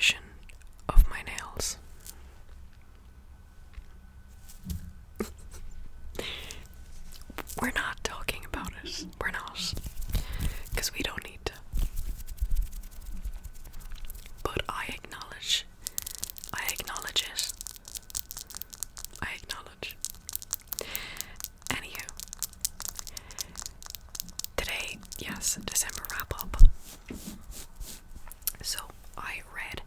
condition of my nails. We're not talking about it. We're not. Because we don't need to. But I acknowledge it. I acknowledge. Anywho. Today, yes, December wrap up. So, I read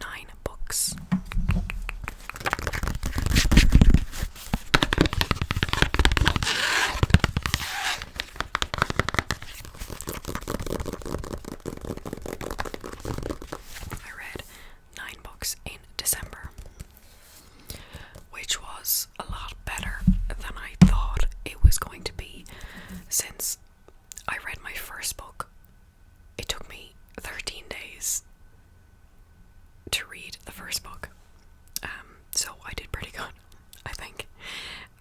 9 books. In December, which was a lot better than I thought it was going to be, since I read my first book. It took me 13 days to read the first book, so I did pretty good, I think.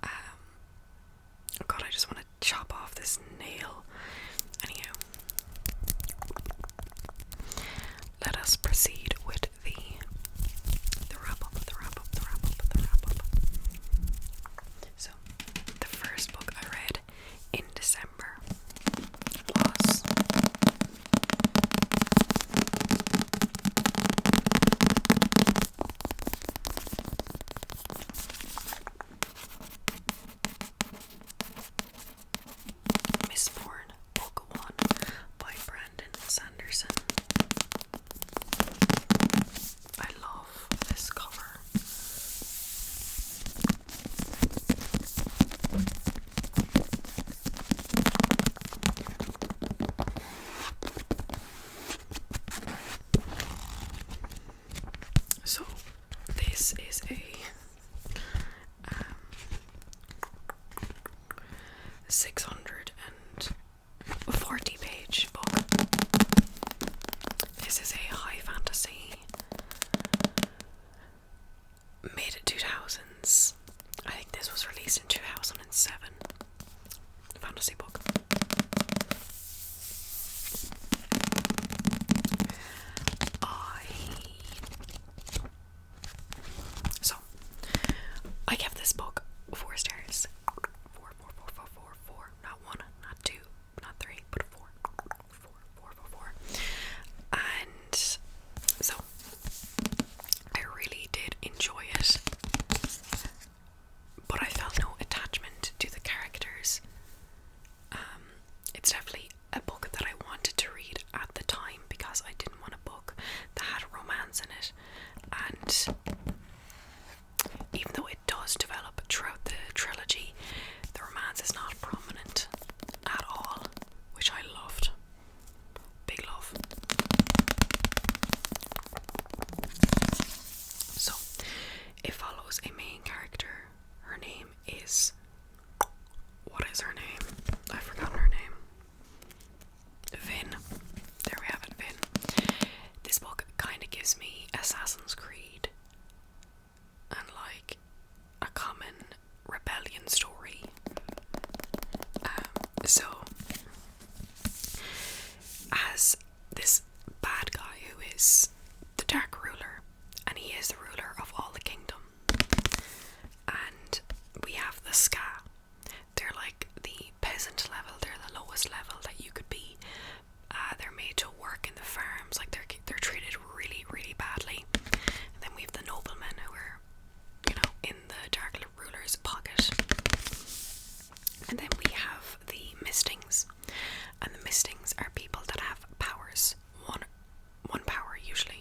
Oh god, I just want to chop off this nail. Anyhow, let us proceed with the wrap up. So, the first book I read in December was Mistborn, Book 1 by Brandon Sanderson. I love this cover. So this is a 640-page book. This is a high fantasy, mid-2000s. I think this was released in 2007. Fantasy book. I give this book 4 stars. 4. Not 1, not 2, not 3, but 4. 4. And so I really did enjoy it, but I felt no attachment to the characters. It's definitely a book that I wanted to read at the time because I didn't want a book that had romance in it, and even though it does develop throughout the trilogy, the romance is not prominent at all, which I loved. Big love. So, it follows a main character. Her name is... What is her name? I've forgotten her name. Vin. There we have it, Vin. This book kind of gives me Assassin's Creed and like a common rebellion story. So, as this bad guy who is the Dark Ruler, and he is the ruler of all the kingdom, and we have the Ska. They're like the peasant level, they're the lowest level that you could be. They're made to work in the farms, like they're treated really, really badly. And then we have the noblemen who are, in the Dark Ruler's pocket. And then we have the Mistings. And the Mistings are people that have powers. One power usually.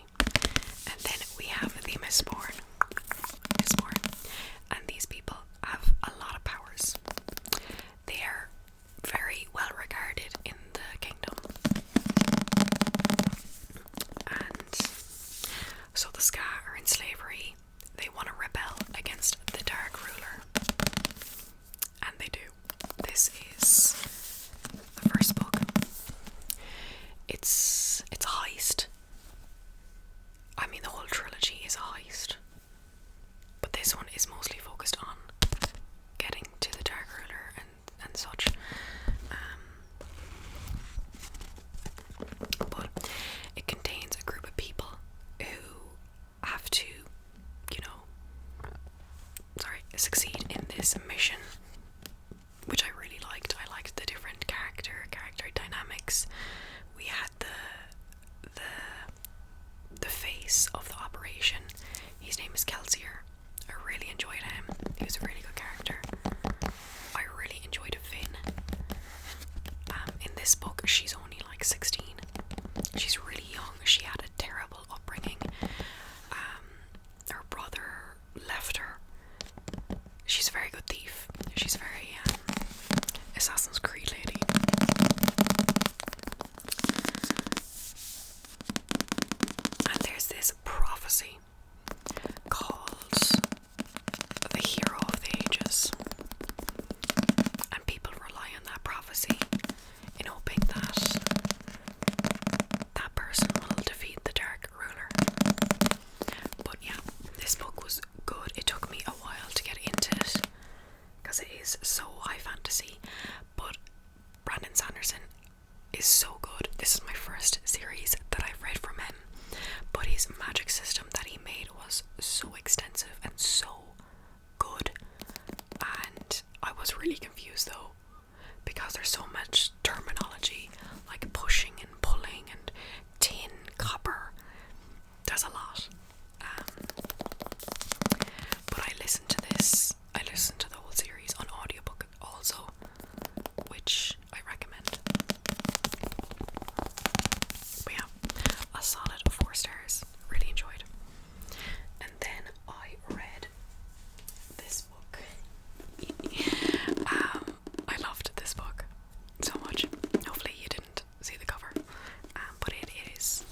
prophecy called the Hero of the Ages, and people rely on that prophecy in hoping that that person will defeat the Dark Ruler. But yeah, this book was good. It took me a while to get into it because it is so high fantasy, but Brandon Sanderson is so good. This is my first series that I've read from him, but his magic system that he made was so extensive and so good, and I was really confused though, because there's so much terminology, like pushing and pulling and tin, copper. There's a lot. But I listened to the whole series on audiobook also, which I recommend. But yeah, a solid 4 stars. Really enjoyed. And then I read this book. I loved this book so much. Hopefully you didn't see the cover, but it is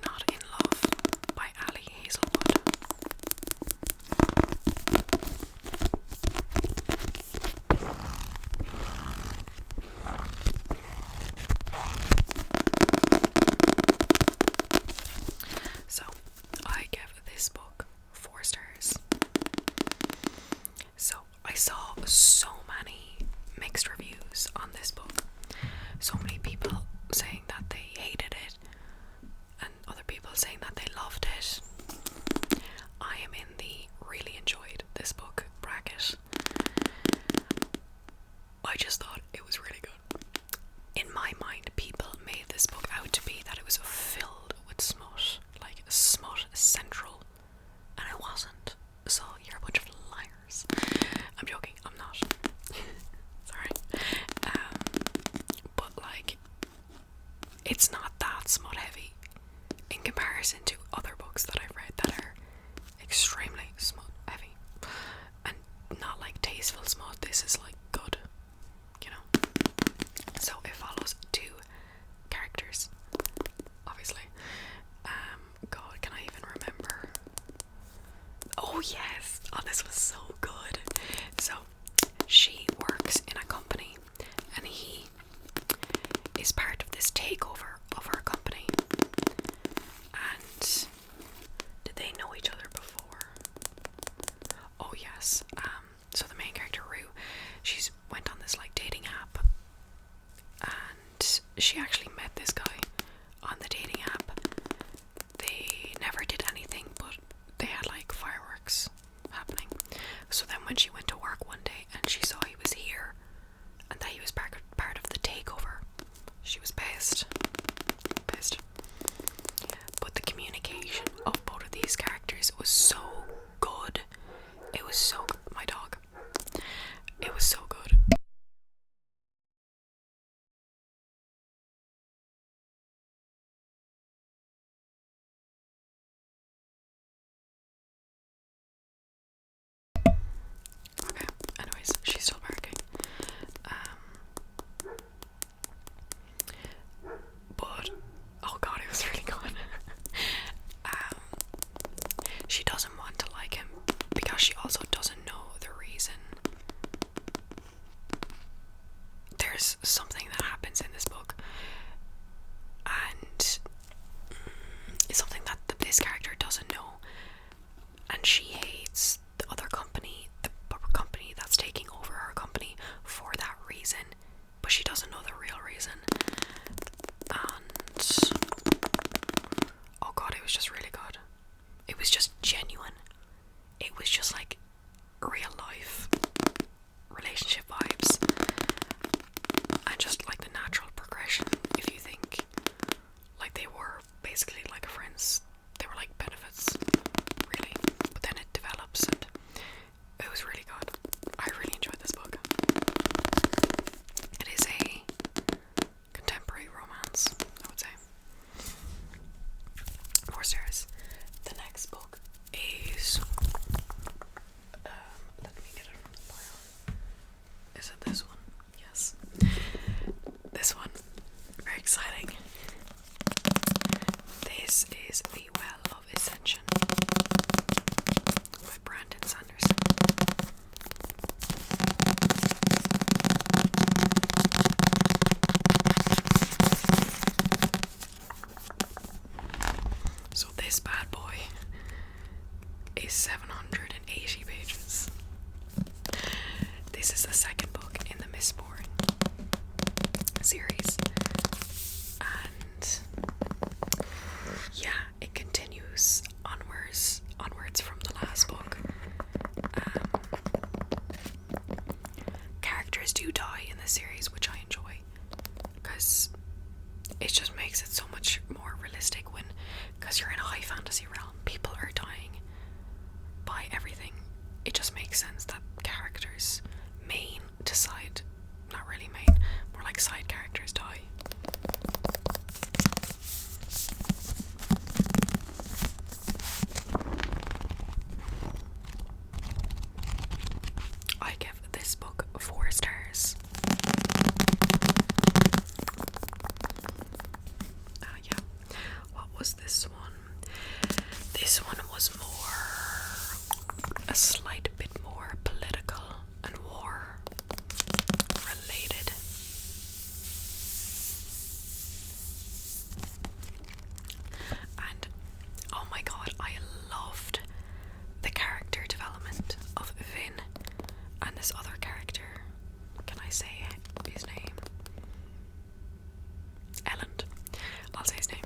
Not in Love by Ali Hazelwood. So, I give this book 4 stars. So, I saw so many mixed reviews on this book. So many people saying that they hated it, and other people saying that they loved it. I am in the really enjoyed this book bracket. I just thought it was really good. In my mind, people made this book out to be that it was filled with smut, like smut central, and it wasn't. So you're a bunch of liars. I'm joking, I'm not. Sorry. But like, it's not that smut heavy in comparison to other books that I've read that are extremely smut heavy, and not like tasteful smut. This is like good, you know. So it follows 2 characters, obviously. God, can I even remember? Oh yes, oh, this was so good. So she works in a company, and he is part of this takeover of her company. And did they know each other before? Oh yes. So the main character Rue, she's went on this like dating app, and she actually met this guy on the dating app. They never did anything, but they had like fireworks happening. So then when she went to work one day and she saw he was here and that he was part of the takeover, she was pissed. But the communication of both of these characters was so good. It was so good. My dog. It was so good. Okay, anyways, she's still barking. But oh god, it was really good. She doesn't want to like him because she also doesn't know the reason. There's something that happens in this book, and it's something that this character doesn't know, and she hates the other company, the company that's taking over her company, for that reason, but she doesn't know the real reason. And oh god, it was just really good. It was just genuine. It was just like real life relationship vibes, and just like the natural progression. If you think like they were basically like friends, they were like benefits, really. But then it developed this one. Yes. This one. Very exciting. This is The Well of Essens by Brandon Sanderson. So this bad boy is 780 pages. This is the second book in the Miss Boring series, and yeah, it continues onwards from the last book. Characters do die in the series, which I enjoy, because it just makes it so much more realistic because you're in a high fantasy realm, people are dying by everything. It just makes sense that characters, main to side, not really main, more like side characters, die. I give this book 4 stars. Yeah. What was this one? This one was a slight bit more political and war related. And oh my god, I loved the character development of Vin and this other character. Can I say his name? Elland. I'll say his name.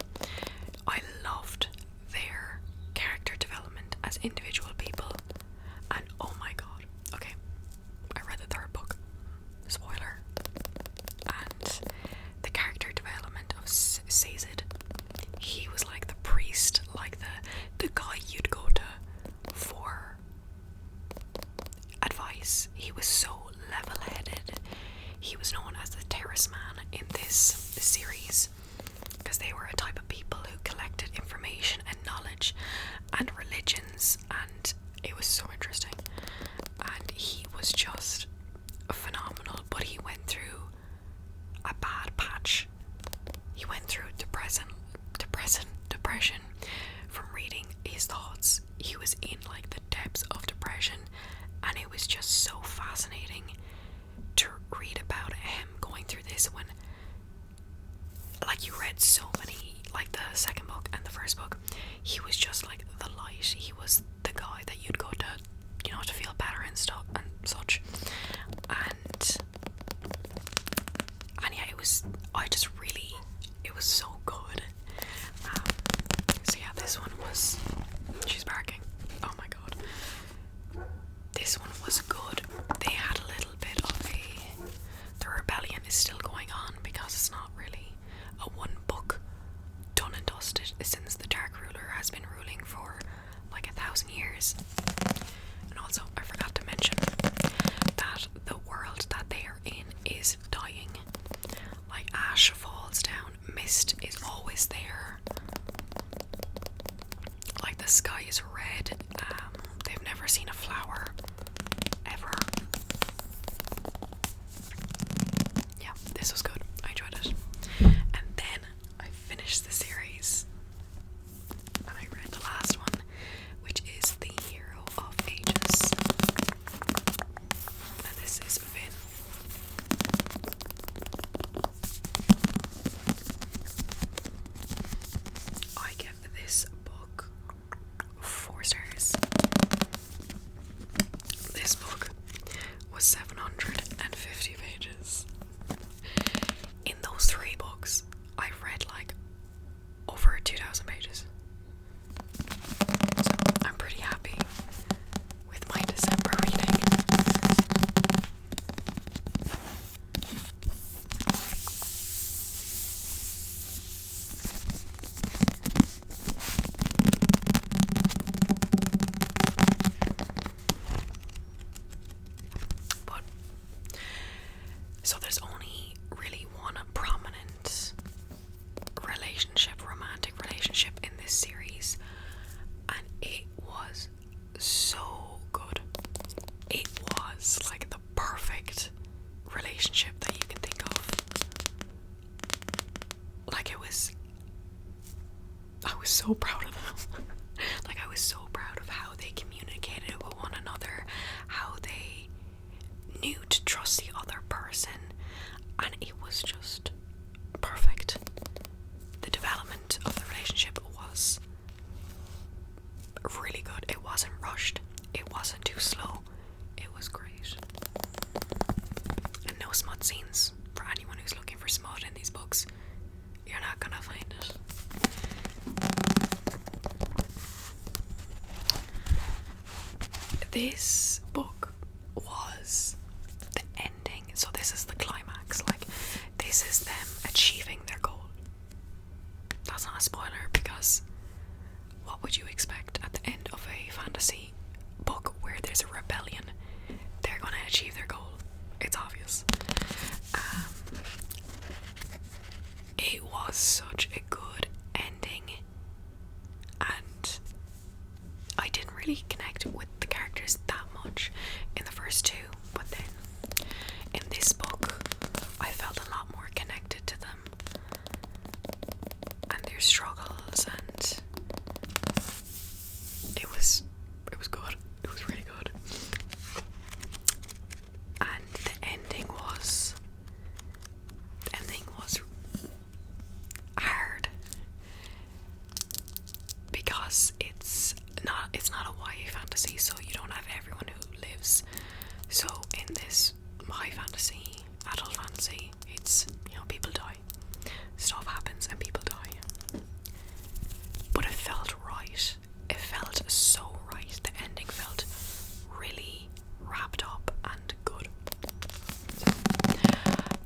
I loved their character development as individual people, and oh my god, okay, I read the 3rd book, spoiler, and the character development of Sazed, he was like the priest, like the guy you'd go to for advice. He was so level-headed. He was known as the Terrace Man in this series because they were a type of people who collected information and knowledge and religions, and it was so interesting. And he was just phenomenal, but he went through a bad patch. He went through depression from reading his thoughts. He was in like the depths of depression, and it was just so fascinating to read about him going through this when, like, you read so many, like the 2nd book and the 1st book, he was just like the light. He was the guy that you'd go to, you know, to feel better and stuff and such. And yeah, it was so good. So yeah, this one was, she's barking, oh my god, this one was good. They had a little bit of the rebellion is still going on because it's not really a 1 book done and dusted since the Dark Ruler has been ruling for like 1,000 years. And also, I forgot to mention that the world that they are in is dying. Like, ash falls down, mist is always there. Like, the sky is red. They've never seen a flower ever. Yeah, this was good. I enjoyed it. And then I finished the series and I read the last one, which is The Year so proud of them. Like, I was so proud of how they communicated with one another, how they knew to trust the other person, and it was just perfect. The development of the relationship was really good. It wasn't rushed, it wasn't too slow, it was great. And no smut scenes. For anyone who's looking for smut in these books, you're not gonna find it. This book was the ending, so this is the climax. Like, this is them achieving their goal. That's not a spoiler, because what would you expect at the end of a fantasy book where there's a rebellion? They're gonna achieve their goal. It's obvious. It was such a good ending, and I didn't really connect with the characters that much in the first two, but then in this book I felt a lot more connected to them and their struggles, and it was good. It was really good. And the ending was hard, because it's not a YA fantasy, so you don't have everyone who lives. So in this high fantasy, adult fantasy, it's, people die, stuff happens and people die, but it felt right. It felt so right. The ending felt really wrapped up and good. So,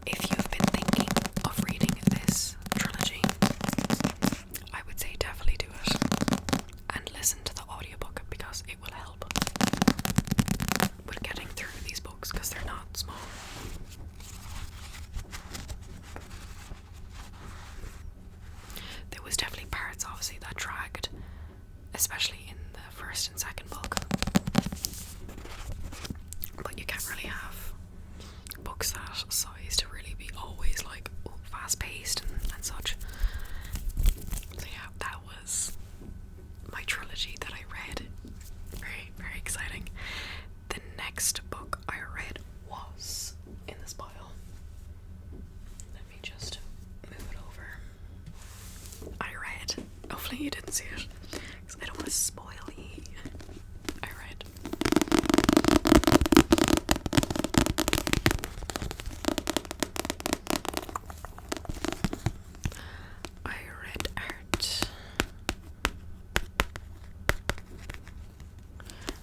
if you've been thinking of reading this trilogy, I would say definitely do it, and listen to the audiobook, because it will help with getting through these books, because they're not small. There was definitely parts, obviously, that dragged, especially in the first and second book, but you can't really have books that size to really be always like fast paced and such. So yeah, that was my trilogy that I read. Very, very exciting. The next book I read was in this pile. Let me just move it over. I read, hopefully you didn't see it, because I don't want to spoil you. I read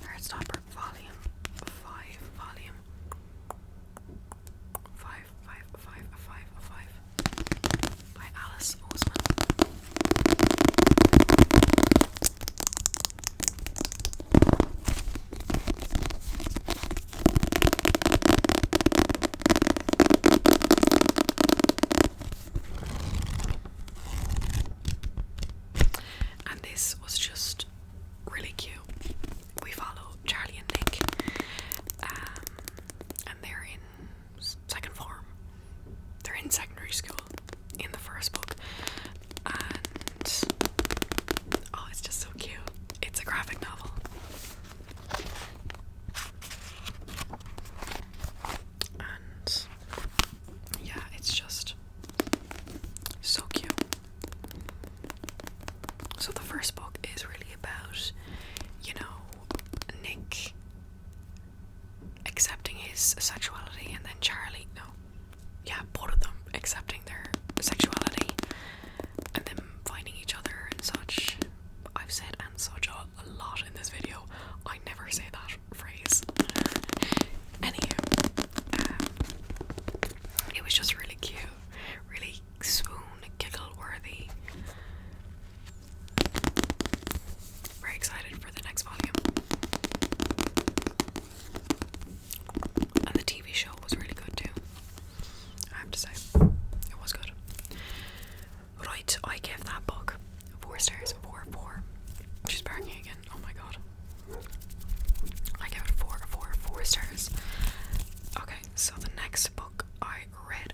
Heartstopper Volume 5, Volume 5 by Alice Oseman. And this was just really cute. We follow Charlie and Nick, and they're in second form. They're in secondary school in the first book, and oh, it's just so cute. It's a graphic novel. And yeah, it's just so cute. So the first book is really about, Nick accepting his sexuality, and then Charlie, both of them accepting their sexuality, and then finding each other and such. I've said "and such" a lot in this video. I never say that phrase. Anywho, it was just really cute, really swoon, giggle worthy. Very excited for the next volume. And the TV show was really good too, I have to say. It was good. Right, I gave that book 4 stars. 4. She's barking again. Oh my god. I gave it 4 stars. Okay, so the next book I read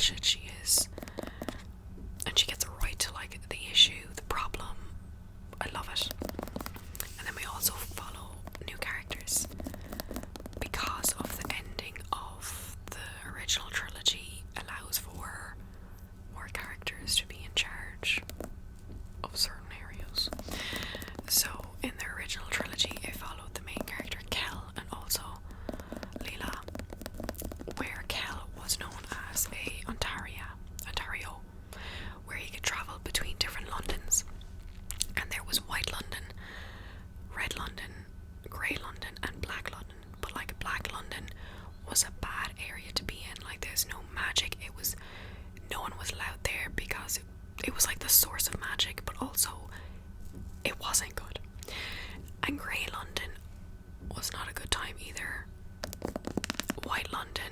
bullshit she is. And she gets right to like the issue, the problem. I love it. And then we also follow new characters. Because of the ending of the original trilogy allows for more characters to be in charge of certain areas. So in the original trilogy it followed the main character Kel and also Leela, where Kel was known as a Ontario, where he could travel between different Londons. And there was White London, Red London, Grey London and Black London. But like Black London was a bad area to be in. Like there's no magic. No one was allowed there because it was like the source of magic, but also it wasn't good. And Grey London was not a good time either. White London,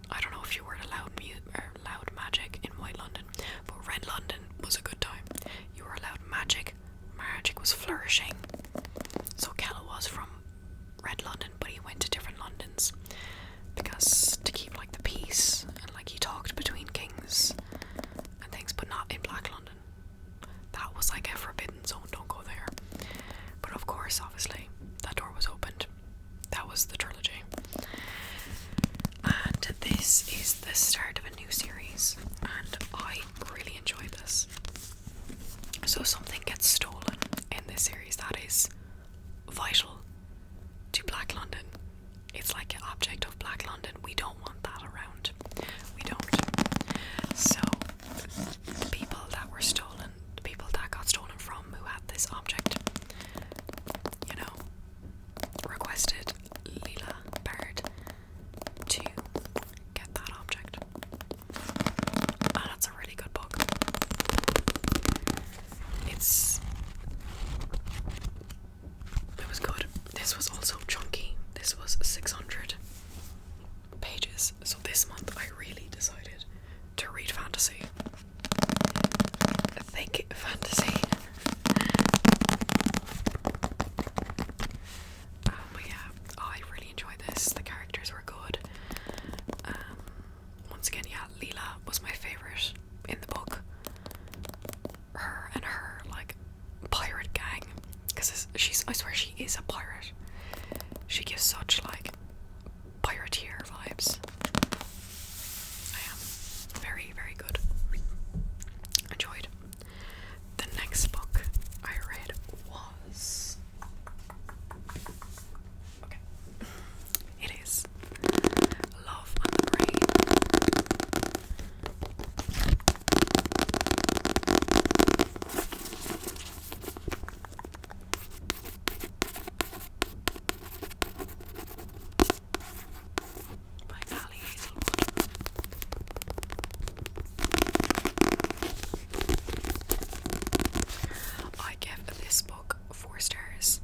I don't know if you were allowed magic in White London, but Red London was a good time. You were allowed magic. Magic was flourishing. So Kel was from Red London, but he went to different Londons because to keep like the peace, and like he talked between kings and things, but not in Black London. That was like a forbidden zone, don't go there. But of course, obviously, that door was opened. That was the trilogy. And this is the start of a new series, and I really enjoyed this. So something gets stolen in this series that is vital to Black London. It's like an object of Black London. We don't want that around. We don't. So the people that were stolen, the people that got stolen from, who had this object, you know, requested Leela Bard to get that object. And it's a really good book. It was good. This was also chunky. This was 600 pages. So this month I really decided to read fantasy. Thick fantasy. But yeah, I really enjoyed this. The characters were good. Once again, yeah, Leela was my favourite in the book. Her and her like pirate gang, because I swear she is a pirate. She gives such like pirateer vibes. I am very, very good. Enjoyed. The next book I read was it is Love on the Brain. By Ali Hazelwood. I give this book 4 stars.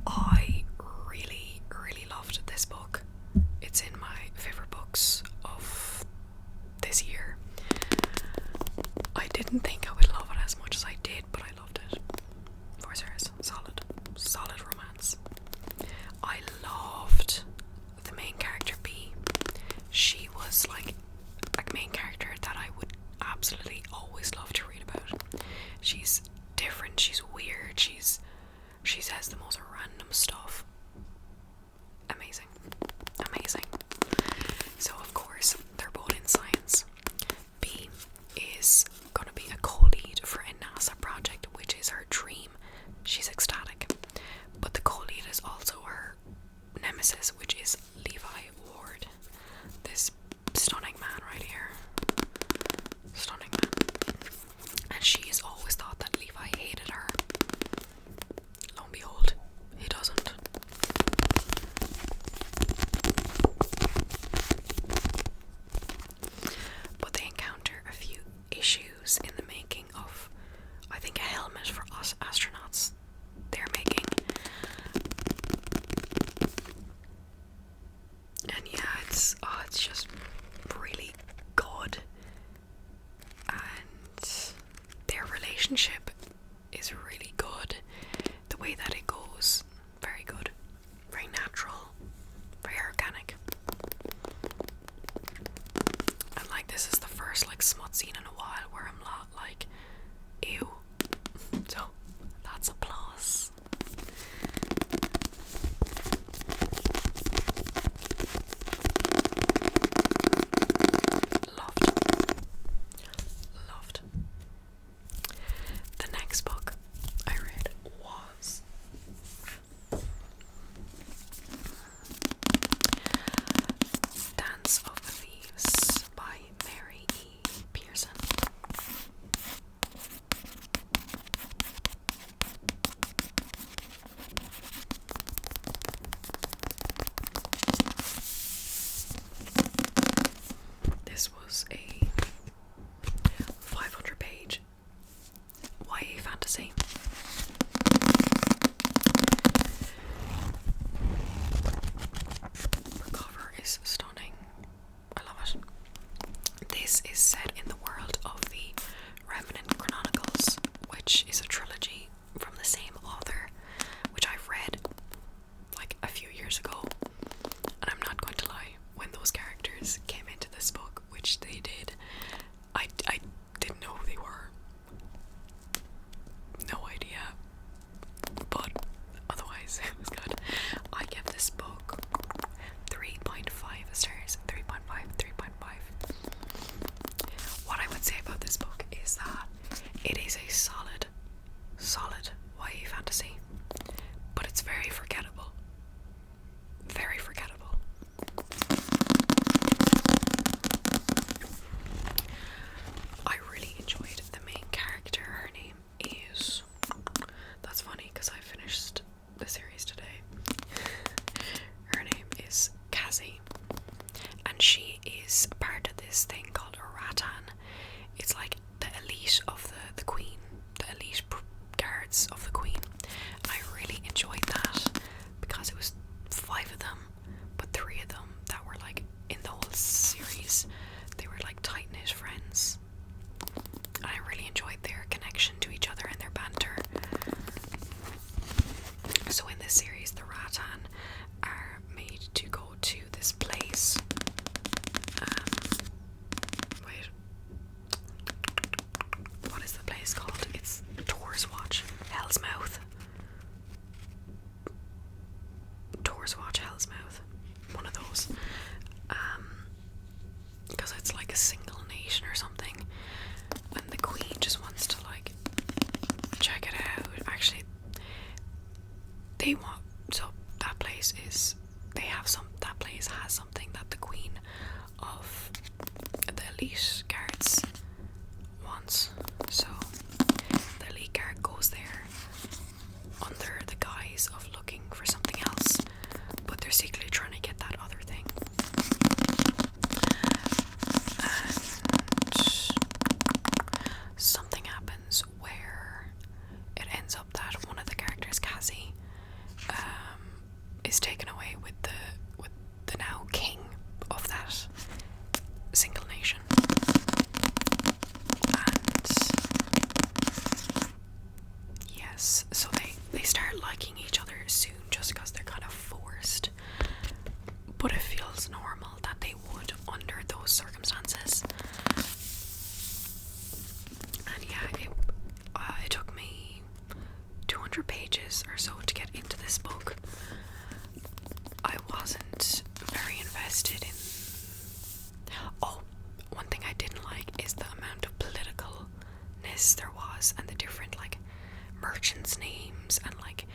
I really, really loved this book. It's in my favourite books of this year. I didn't think I would love it as much as I did, but I loved it. 4 stars. Solid romance. I loved the main character B. She was like a main character that I would absolutely always love to read about. She's different, she's weird, she says the most random stuff. Amazing. So of course they're both in science. B is gonna be a co-lead for a NASA project, which is her dream. She's ecstatic. But the co-lead is also her nemesis, which is Levi Ward. This stunning man right here. Stunning man. And she has always thought that Levi hated her. Lo and behold, he doesn't. But they encounter a few issues in the making of, I think, a helmet for us astronauts they're making. And yeah, it's just really good. And their relationship is really good. The way that it goes, very good. Very natural. Very organic. And like this is the first like smut scene in a while where I'm not like, ew. So that's a plus. Loved. The next book I read was Dance of the Thieves by Mary E. Pearson. This was a 500-page YA fantasy. The cover is stunning. I love it. This is set in the world of the Remnant Chronicles, which is a trilogy from the same author, which I've read like a few years ago. And I'm not going to lie, when those characters came into this book, which they did, I didn't know who they were. No idea. But otherwise, it was good. I give this book 3.5 stars. 3.5. What I would say about this book is that it is a solid YA fantasy, but it's very forgettable. Very forgettable. I really enjoyed the main character. Her name is... That's funny because I finished the series today. Her name is Cassie, and she is part of this thing called a Rattan. It's like the elite of the Queen, the elite guards of the Queen. I really enjoyed that because it was 5 of them, but 3 of them that were like in the whole series, they were like tight-knit friends. And I really enjoyed their connection to each other and their banter. So in this series, the Rattan are made to go to this place. Wait. What is the place called? It's Tor's Watch, Hell's Mouth. Tor's Watch, Hell's Mouth. One of those. Because it's like a single nation or something. And the Queen just wants to like check it out. Actually, they want, so that place is, that place has something that the Queen of the elite guards wants. So the elite guard goes there under the guise of looking for something else, but they're secretly trying to get that other thing. And something happens where it ends up that one of the characters, Cassie, is taken away with the now king of that single nation. And yes, so they start liking each other soon just because they're kind of forced. But it feels normal that they would under those circumstances. And yeah, it took me 200 pages or so to get into this book. I wasn't very invested in... Oh, one thing I didn't like is the amount of politicalness there was, and the different like merchants' names and like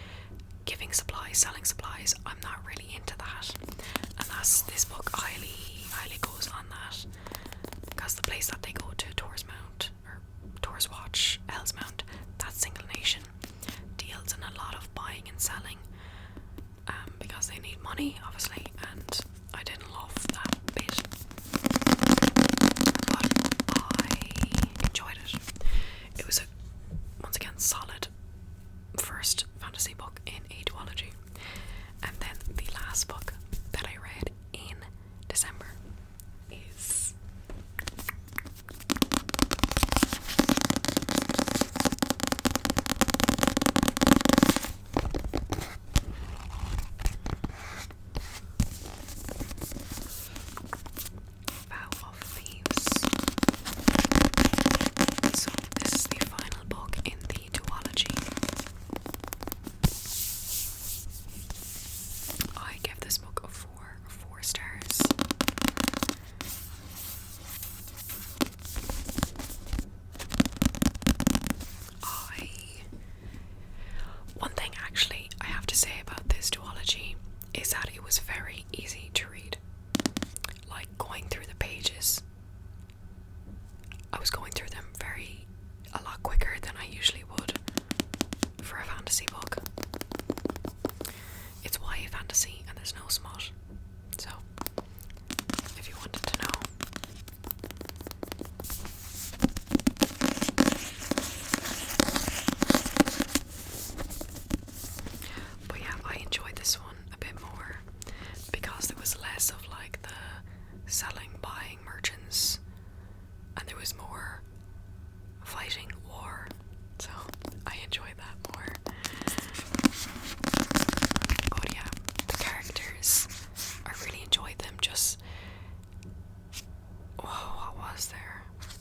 giving supplies, selling supplies. I'm not really into that, and this book highly goes on that, because the place that they go to, Tor's Mount, or Tor's Watch, Hell's Mount, that single nation deals in a lot of buying and selling, because they need money, obviously, and I didn't love that bit, but I enjoyed it. It was once again, solid first fantasy book in a duology. And then the last book that I read in December is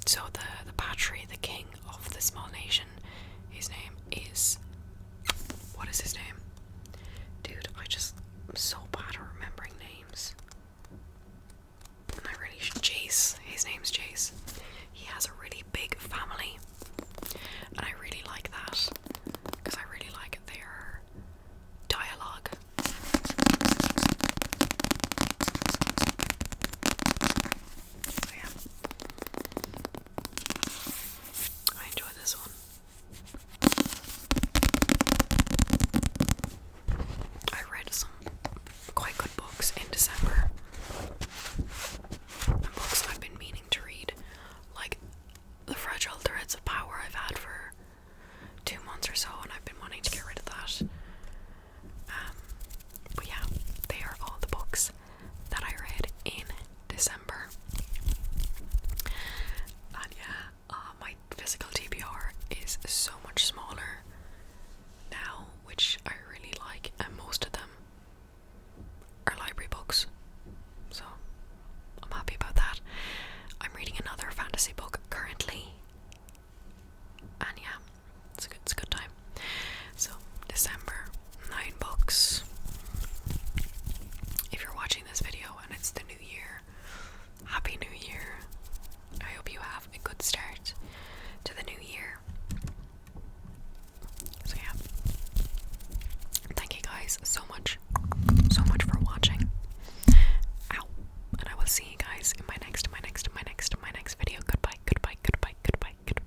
So the patri, the king of the small nation, his name is, what is his name? Dude, I'm so bad at remembering names. And I really should. Jace. His name's Jace. He has a really big family. And I really like that. Because I really like their dialogue. So yeah. I enjoy this one. I read some quite good books in December. And books I've been meaning to read. Like The Fragile Threads of Power I've had for 2 months or so, and I've been wanting to get rid of that. But yeah, they are all the books that I read in December. And yeah, my physical TBR is so much smaller now, which I really like, and most of them are library books, so I'm happy about that. I'm reading another fantasy book currently, and yeah, it's a good time. So December, 9 books. If you're watching this video and it's the new year, Happy New Year. I hope you have a good start to the new year. So yeah, thank you guys so much for watching. Ow. And I will see you guys in my next